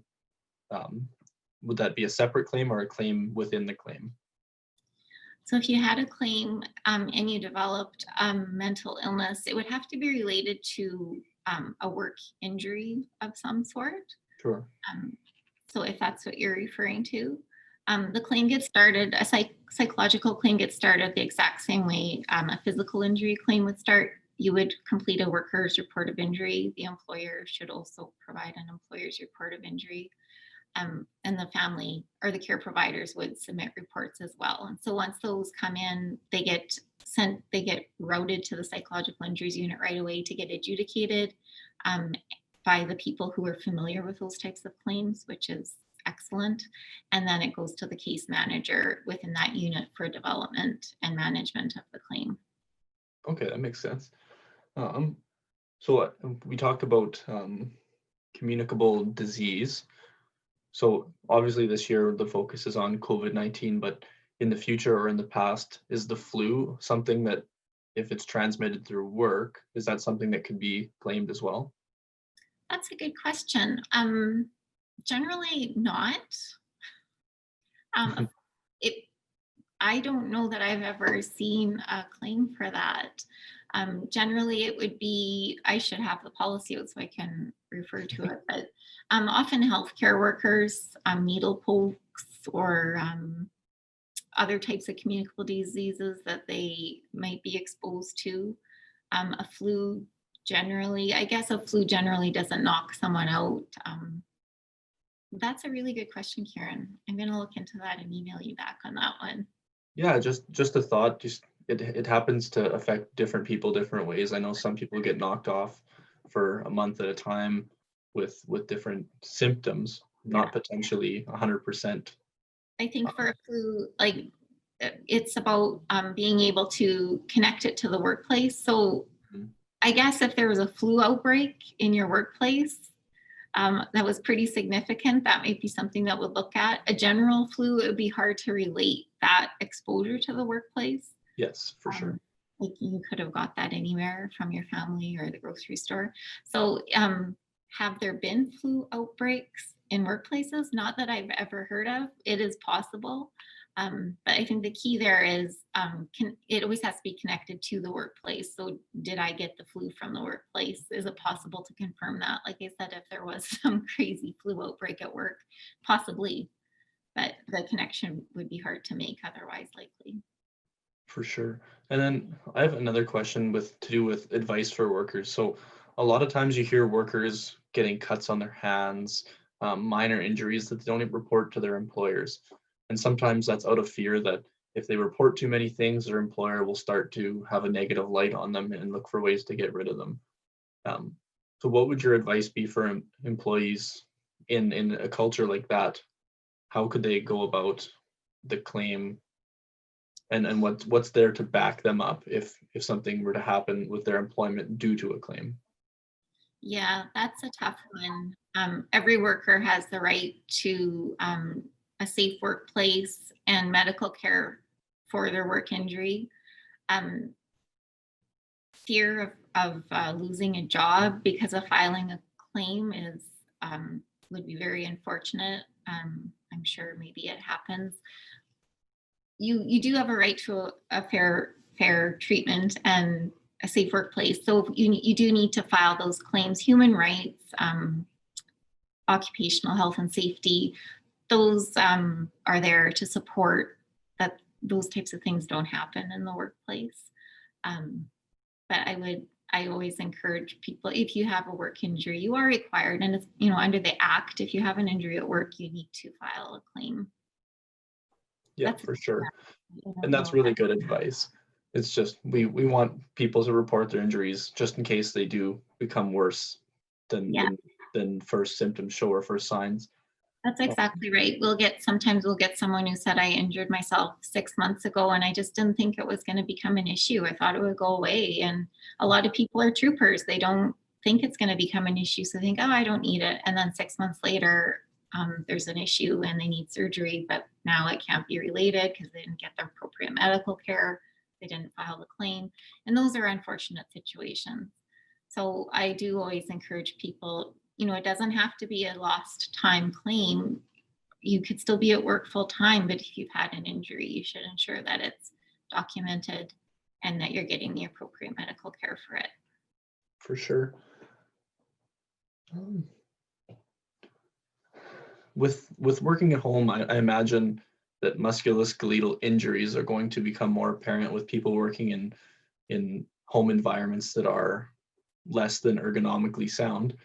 would that be a separate claim or a claim within the claim? So if you had a claim and you developed mental illness, it would have to be related to a work injury of some sort. Sure. So if that's what you're referring to, the claim gets started, a psychological claim gets started the exact same way a physical injury claim would start. You would complete a worker's report of injury. The employer should also provide an employer's report of injury. And the family or the care providers would submit reports as well. And so once those come in, they get routed to the psychological injuries unit right away to get adjudicated by the people who are familiar with those types of claims, which is excellent. And then it goes to the case manager within that unit for development and management of the claim. Okay, that makes sense. So we talked about communicable disease. So obviously this year the focus is on COVID-19, but in the future or in the past, is the flu something that, if it's transmitted through work, is that something that could be claimed as well? That's a good question. Generally not. I don't know that I've ever seen a claim for that. Generally, it would be, I should have the policy out so I can refer to it, but often healthcare workers, needle pokes, or other types of communicable diseases that they might be exposed to. A flu generally doesn't knock someone out. That's a really good question, Karen. I'm going to look into that and email you back on that one. Yeah, just a thought. It happens to affect different people different ways. I know some people get knocked off for a month at a time with different symptoms, not potentially 100%. I think for a flu, like it's about being able to connect it to the workplace. So I guess if there was a flu outbreak in your workplace, that was pretty significant, that might be something that we'll look at. A general flu, it would be hard to relate that exposure to the workplace. Yes, for sure. Like you could have got that anywhere from your family or the grocery store. So have there been flu outbreaks in workplaces? Not that I've ever heard of. It is possible. But I think the key there is it always has to be connected to the workplace. So did I get the flu from the workplace? Is it possible to confirm that? Like I said, if there was some crazy flu outbreak at work, possibly, but the connection would be hard to make otherwise likely. For sure. And then I have another question to do with advice for workers. So a lot of times you hear workers getting cuts on their hands, minor injuries that they don't even report to their employers. And sometimes that's out of fear that if they report too many things, their employer will start to have a negative light on them and look for ways to get rid of them. So what would your advice be for employees in a culture like that? How could they go about the claim, and what's there to back them up if something were to happen with their employment due to a claim? Yeah, that's a tough one. Every worker has the right to a safe workplace and medical care for their work injury. Um, Fear of losing a job because of filing a claim is would be very unfortunate. I'm sure maybe it happens. You do have a right to a fair treatment and a safe workplace. So you do need to file those claims. Human rights, occupational health and safety, those are there to support that those types of things don't happen in the workplace. But I always encourage people, if you have a work injury, you are required, and it's, under the act, if you have an injury at work, you need to file a claim. Yeah, That's for sure. I don't And that's know. really good advice. It's just we want people to report their injuries just in case they do become worse than Yeah, than first symptoms show or first signs. that's Um, exactly right. Sometimes we'll get someone who said, I injured myself 6 months ago and I just didn't think it was going to become an issue. I thought it would go away. And a lot of people are troopers. They don't think it's going to become an issue. So they think, oh, I don't need it. And then 6 months later, there's an issue and they need surgery, but now it can't be related because they didn't get the appropriate medical care. They didn't file the claim. And those are unfortunate situations. So I do always encourage people, it doesn't have to be a lost time claim. You could still be at work full time, but if you've had an injury, you should ensure that it's documented and that you're getting the appropriate medical care for it. for sure. Um, with working at home, I imagine that musculoskeletal injuries are going to become more apparent with people working in home environments that are less than ergonomically sound.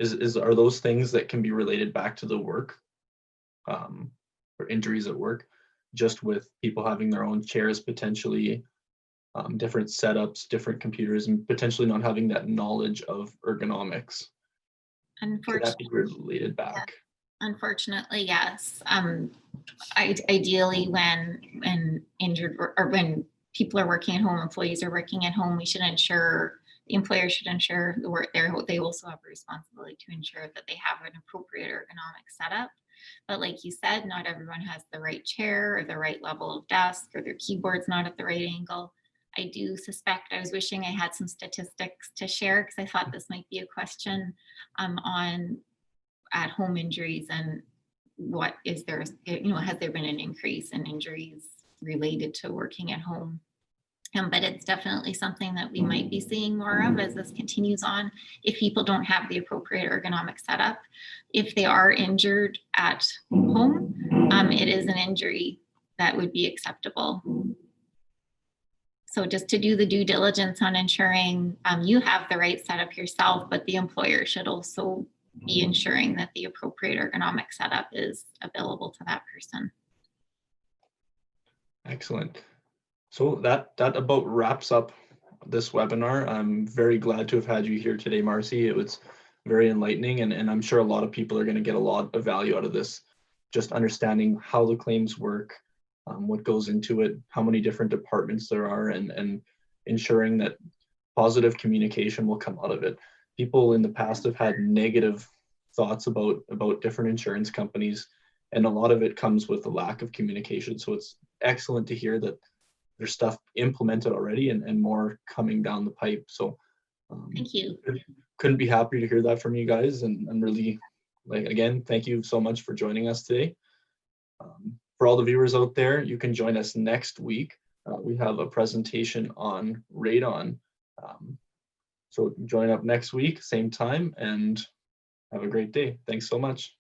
Are those things that can be related back to the work, or injuries at work, just with people having their own chairs potentially, different setups, different computers, and potentially not having that knowledge of ergonomics? Could that be Unfortunately, related back? unfortunately, yes. Ideally, when injured or when people are working at home, employees are working at home, the employer should ensure the work there. They also have a responsibility to ensure that they have an appropriate ergonomic setup. But like you said, not everyone has the right chair or the right level of desk, or their keyboard's not at the right angle. I do suspect, I was wishing I had some statistics to share because I thought this might be a question on at home injuries and what is there, has there been an increase in injuries related to working at home? But it's definitely something that we might be seeing more of as this continues on. If people don't have the appropriate ergonomic setup, if they are injured at home, it is an injury that would be acceptable. So just to do the due diligence on ensuring you have the right setup yourself, but the employer should also be ensuring that the appropriate ergonomic setup is available to that person. Excellent. So that about wraps up this webinar. I'm very glad to have had you here today, Marcy. It was very enlightening, and I'm sure a lot of people are going to get a lot of value out of this, just understanding how the claims work, what goes into it, how many different departments there are, and ensuring that positive communication will come out of it. People in the past have had negative thoughts about different insurance companies, and a lot of it comes with the lack of communication. So it's excellent to hear that there's stuff implemented already and more coming down the pipe. So Thank you. couldn't be happier to hear that from you guys, and really, again, thank you so much for joining us today. for all the viewers out there, you can join us next week. We have a presentation on radon. So join up next week, same time, and have a great day. Thanks so much.